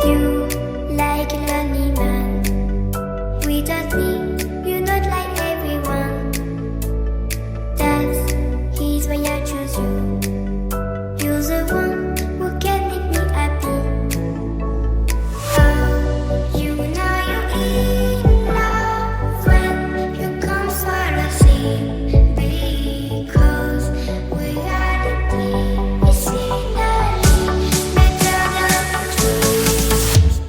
You like a lonely man. Without me, you're not like everyone. That's his why I choose you. You're the one who can make me happy. Oh, you know you're in love when you come swallow sleep. Because reality is in the better than truth.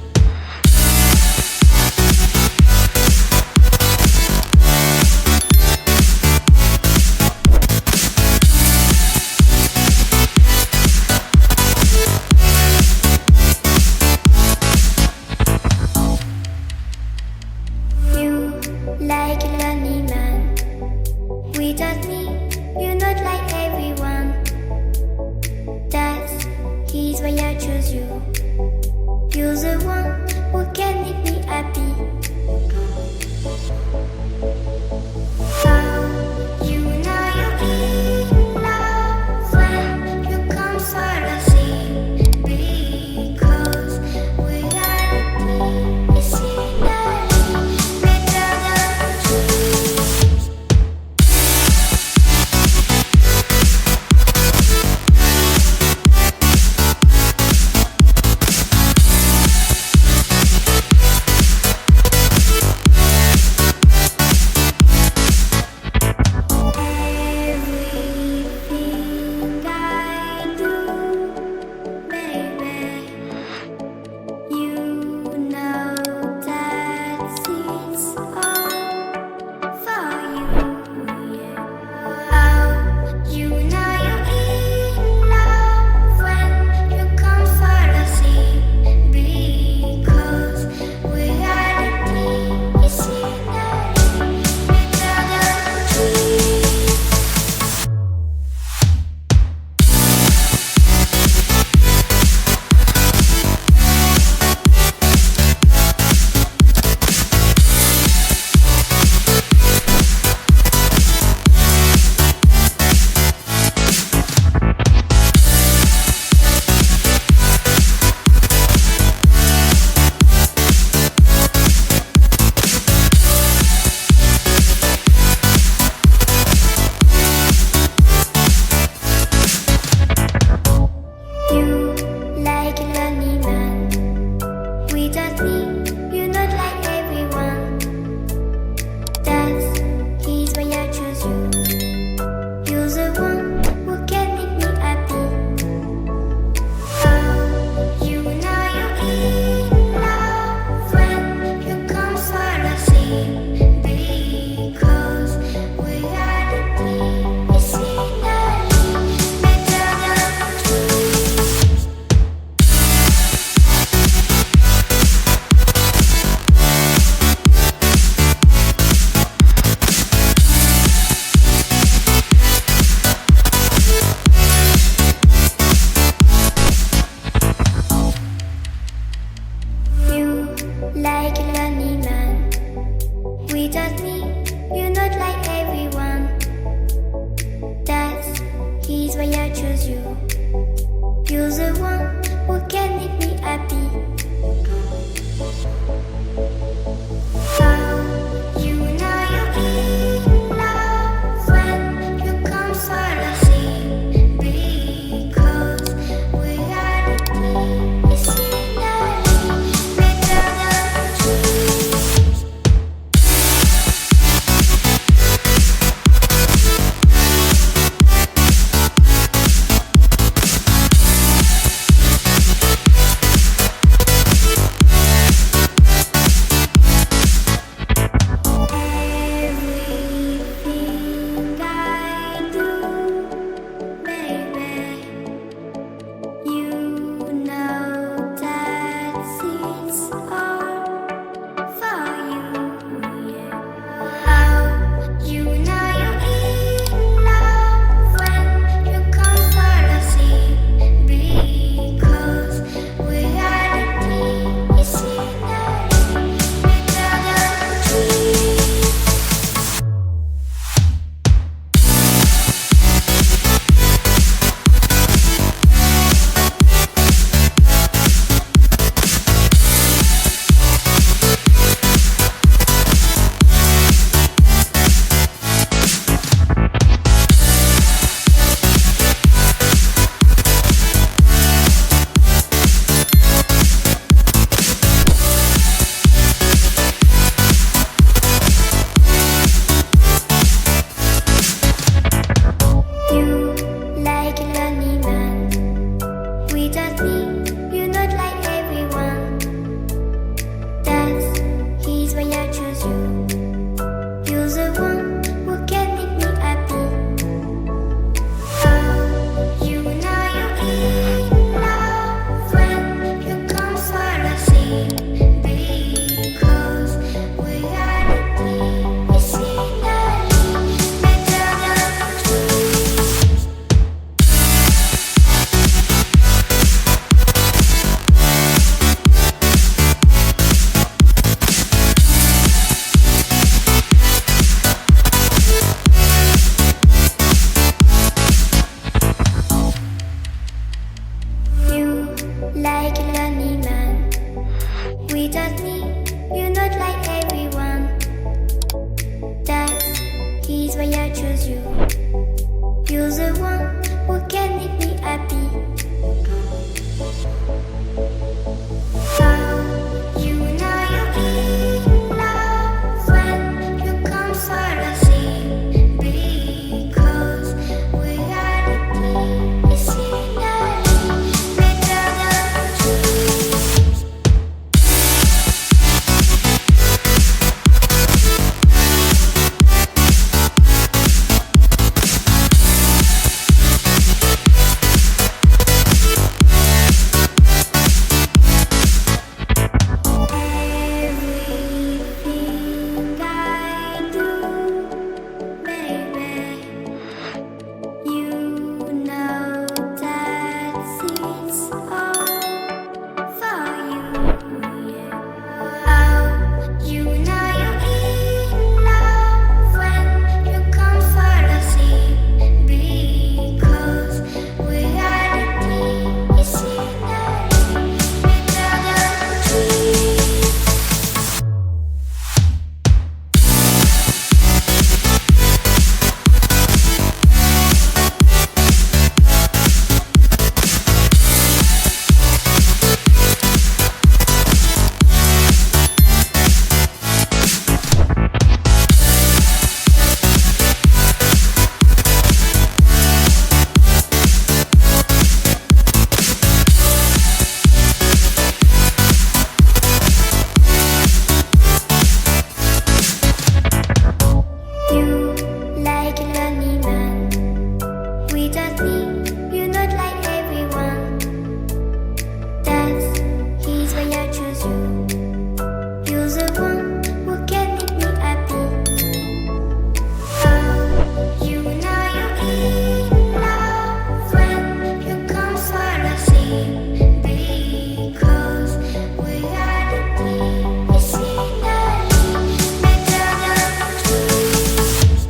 like a lonely man. Without me, you're not like everyone. That's why I choose you. You're the one who can make me happy. Oh, you know you're in love when you come for the sea. Because reality is scenery better than dreams. Everything I do, baby, you know that it's all for you. Yeah. Oh, you know you're in love when you come for the sea. Because reality is scenery better than dreams. You like a lonely man. Without me, you're not like everyone. That's why I choose you. You're the one who can make me happy. Oh, you know you're in love when you come for the sea. Because reality is scenery better than dreams.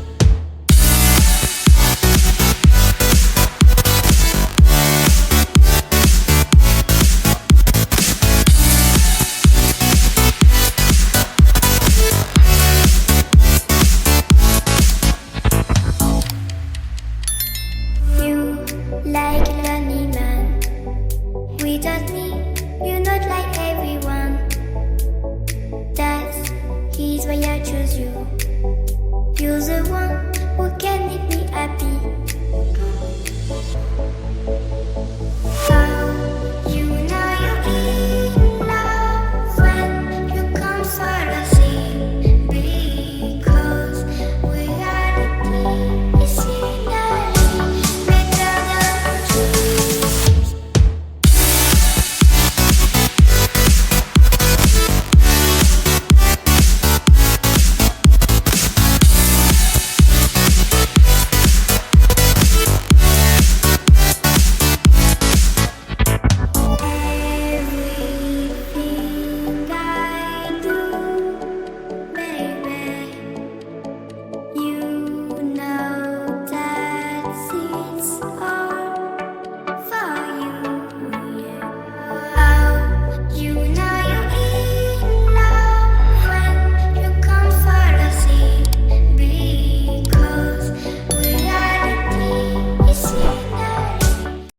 You like a lonely man. Without me, you're not like everyone. That's why I choose you.